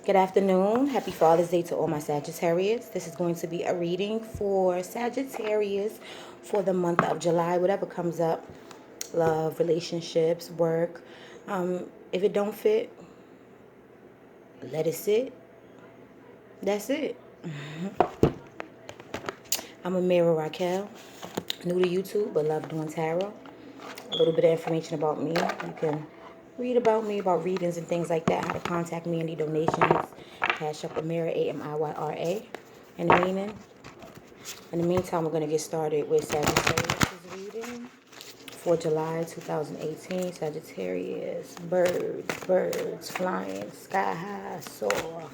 Good afternoon. Happy Father's Day to all my Sagittarius. This is going to be a reading for Sagittarius for the month of July, whatever comes up. Love, relationships, work. If it don't fit, let it sit. That's it. I'm Amira Raquel, new to YouTube, but love doing tarot. A little bit of information about me. You can read about me, about readings and things like that, how to contact me, any donations. Cash up Amira, Amiyra. And the meaning. In the meantime, we're going to get started with Sagittarius reading for July 2018. Sagittarius, birds flying, sky high, soar.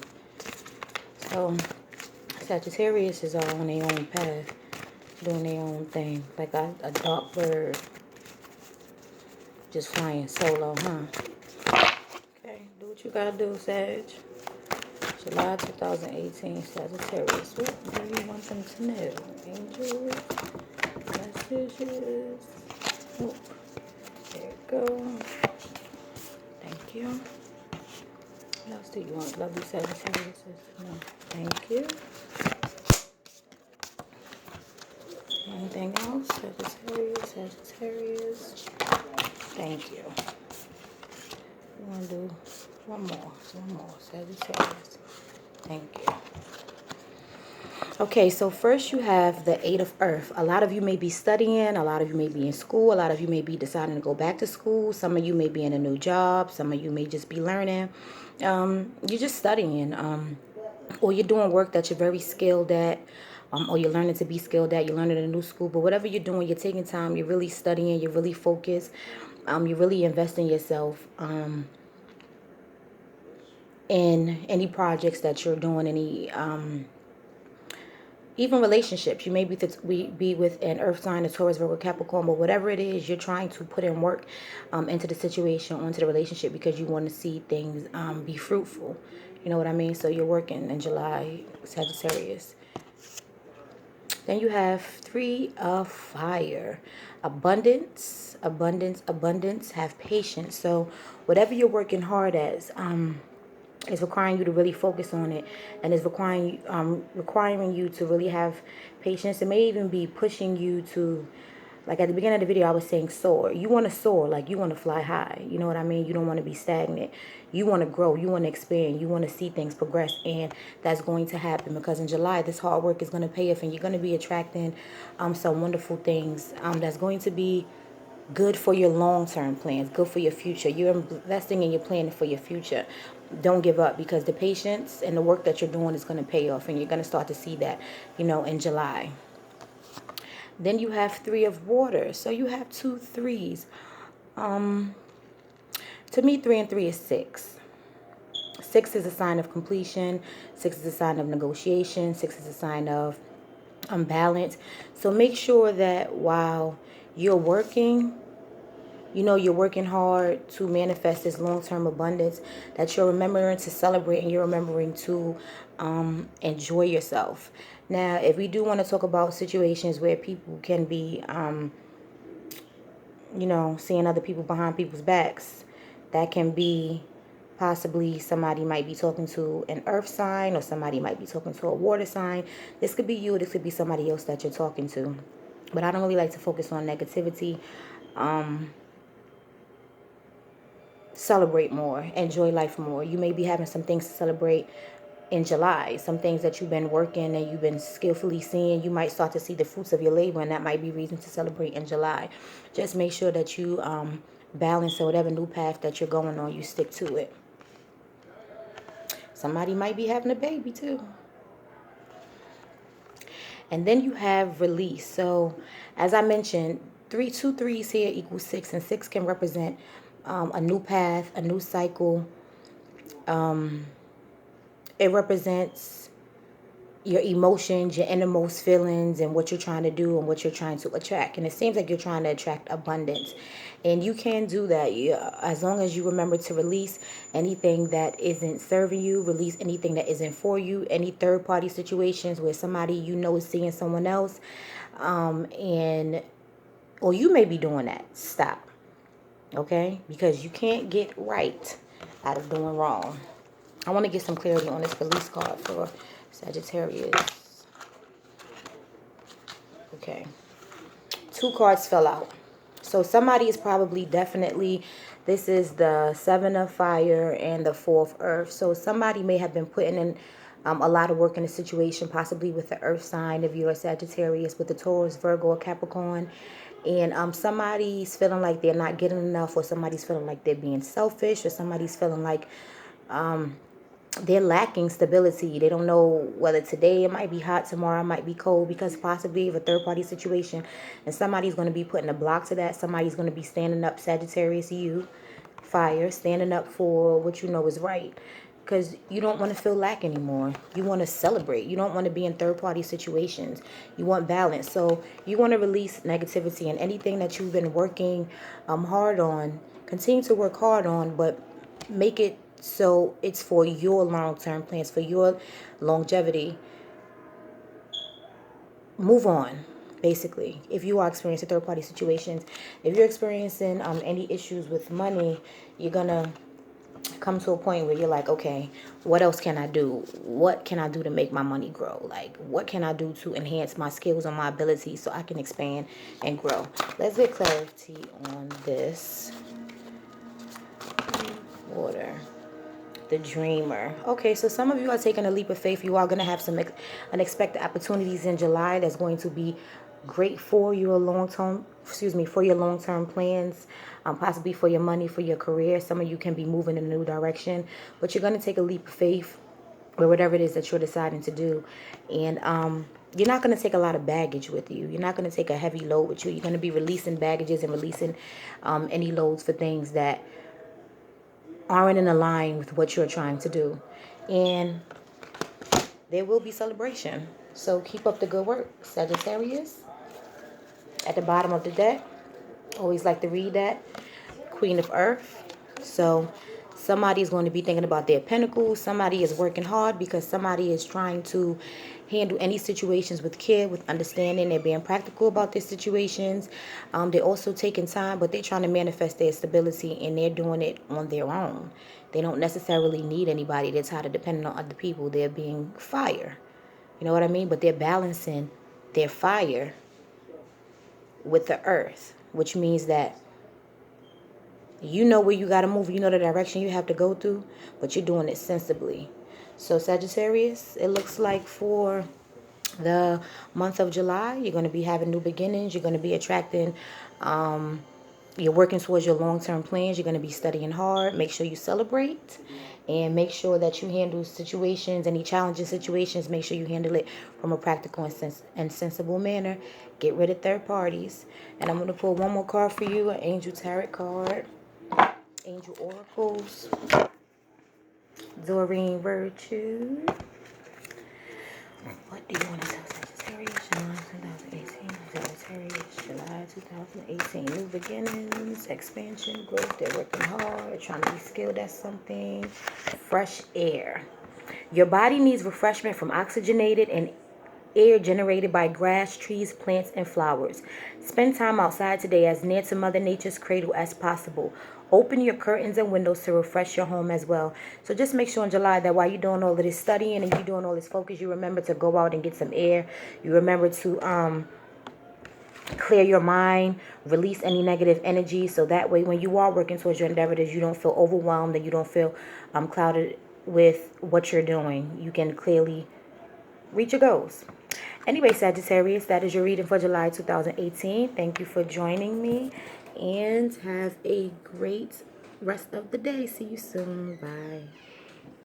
So, Sagittarius is all on their own path, doing their own thing, like a dark bird, just flying solo, huh? Okay, do what you gotta do, Sag. July 2018, Sagittarius. What do you want them to know? Angels, messages. Oh, there you go. Thank you. What else do you want? Lovely Sagittarius. No, thank you. Anything else? Sagittarius. Thank you. We want to do one more. Sagittarius. Thank you. Okay, so first you have the Eight of Earth. A lot of you may be studying. A lot of you may be in school. A lot of you may be deciding to go back to school. Some of you may be in a new job. Some of you may just be learning. You're just studying. Or you're doing work that you're very skilled at. Or you're learning to be skilled at. You're learning in a new school. But whatever you're doing, you're taking time. You're really studying. You're really focused. You're really investing yourself. In any projects that you're doing, any even relationships. You may be with an earth sign, a Taurus, Virgo, Capricorn, but whatever it is, you're trying to put in work into the situation, onto the relationship, because you want to see things be fruitful. You know what I mean? So you're working in July, Sagittarius. Then you have Three of Fire. Abundance. Have patience. So whatever you're working hard at, it's requiring you to really focus on it, and it's requiring you to really have patience. It may even be pushing you to, like at the beginning of the video, I was saying soar. You want to soar, like you want to fly high. You know what I mean? You don't want to be stagnant. You want to grow. You want to expand. You want to see things progress, and that's going to happen because in July, this hard work is going to pay off, and you're going to be attracting some wonderful things that's going to be good for your long-term plans, good for your future. You're investing and you're planning for your future. Don't give up, because the patience and the work that you're doing is going to pay off, and you're going to start to see that, in July. Then you have Three of Water. So you have two threes. To me, 3 and 3 is 6. 6 is a sign of completion. 6 is a sign of negotiation. 6 is a sign of balance. So make sure that while you're working, you're working hard to manifest this long-term abundance, that you're remembering to celebrate and you're remembering to enjoy yourself. Now, if we do want to talk about situations where people can be, seeing other people behind people's backs, that can be possibly somebody might be talking to an earth sign, or somebody might be talking to a water sign. This could be you, this could be somebody else that you're talking to. But I don't really like to focus on negativity. Celebrate more, enjoy life more. You may be having some things to celebrate in July, some things that you've been working and you've been skillfully seeing. You might start to see the fruits of your labor, and that might be reason to celebrate in July. Just make sure that you balance whatever new path that you're going on, you stick to it. Somebody might be having a baby too. And then you have release. So as I mentioned, 2 threes here equals 6, and 6 can represent a new path, a new cycle. It represents your emotions, your innermost feelings, and what you're trying to do and what you're trying to attract. And it seems like you're trying to attract abundance. And you can do that as long as you remember to release anything that isn't serving you, release anything that isn't for you, any third-party situations where somebody is seeing someone else, or you may be doing that. Stop. Okay? Because you can't get right out of doing wrong. I want to get some clarity on this release card for Sagittarius. Okay. 2 cards fell out. So somebody is probably definitely, this is the 7 of fire and the 4 of earth. So somebody may have been putting in a lot of work in a situation, possibly with the earth sign if you're a Sagittarius, with the Taurus, Virgo, or Capricorn. And somebody's feeling like they're not getting enough, or somebody's feeling like they're being selfish, or somebody's feeling like they're lacking stability. They don't know whether today it might be hot, tomorrow it might be cold, because possibly of a third party situation, and somebody's going to be putting a block to that. Somebody's going to be standing up, Sagittarius, you, fire, standing up for what you know is right, because you don't want to feel lack anymore. You want to celebrate. You don't want to be in third party situations. You want balance. So you want to release negativity, and anything that you've been working hard on, continue to work hard on, but make it so it's for your long-term plans, for your longevity. Move on, basically. If you are experiencing third-party situations, if you're experiencing any issues with money, you're gonna come to a point where you're like, okay, what else can I do? What can I do to make my money grow? Like, what can I do to enhance my skills and my abilities so I can expand and grow? Let's get clarity on this. Water. The dreamer. Okay, so some of you are taking a leap of faith. You are going to have some unexpected opportunities in July that's going to be great for your long-term, for your long-term plans, possibly for your money, for your career. Some of you can be moving in a new direction, but you're going to take a leap of faith or whatever it is that you're deciding to do. And you're not going to take a lot of baggage with you. You're not going to take a heavy load with you. You're going to be releasing baggages and releasing any loads for things that aren't in line with what you're trying to do. And there will be celebration. So keep up the good work, Sagittarius. At the bottom of the deck, always like to read that, Queen of Earth. So somebody is going to be thinking about their pentacles. Somebody is working hard because somebody is trying to handle any situations with care, with understanding. They're being practical about their situations. They're also taking time, but they're trying to manifest their stability, and they're doing it on their own. They don't necessarily need anybody. They're tired of depending on other people. They're being fire. You know what I mean? But they're balancing their fire with the earth, which means that you know where you got to move. You know the direction you have to go through, but you're doing it sensibly. So Sagittarius, it looks like for the month of July, you're going to be having new beginnings. You're going to be attracting, you're working towards your long-term plans. You're going to be studying hard. Make sure you celebrate, and make sure that you handle situations, any challenging situations. Make sure you handle it from a practical and sensible manner. Get rid of third parties. And I'm going to pull one more card for you, an Angel Tarot card. Angel Oracles. Doreen Virtue. What do you want to tell Sagittarius? July 2018. New beginnings, expansion, growth. They're working hard, trying to be skilled at something. Fresh air. Your body needs refreshment from oxygenated and air generated by grass, trees, plants, and flowers. Spend time outside today as near to Mother Nature's cradle as possible. Open your curtains and windows to refresh your home as well. So just make sure in July that while you're doing all of this studying and you're doing all this focus, you remember to go out and get some air. You remember to clear your mind, release any negative energy, so that way when you are working towards your endeavors, you don't feel overwhelmed and you don't feel clouded with what you're doing. You can clearly reach your goals. Anyway, Sagittarius, that is your reading for July 2018. Thank you for joining me, and have a great rest of the day. See you soon. Bye.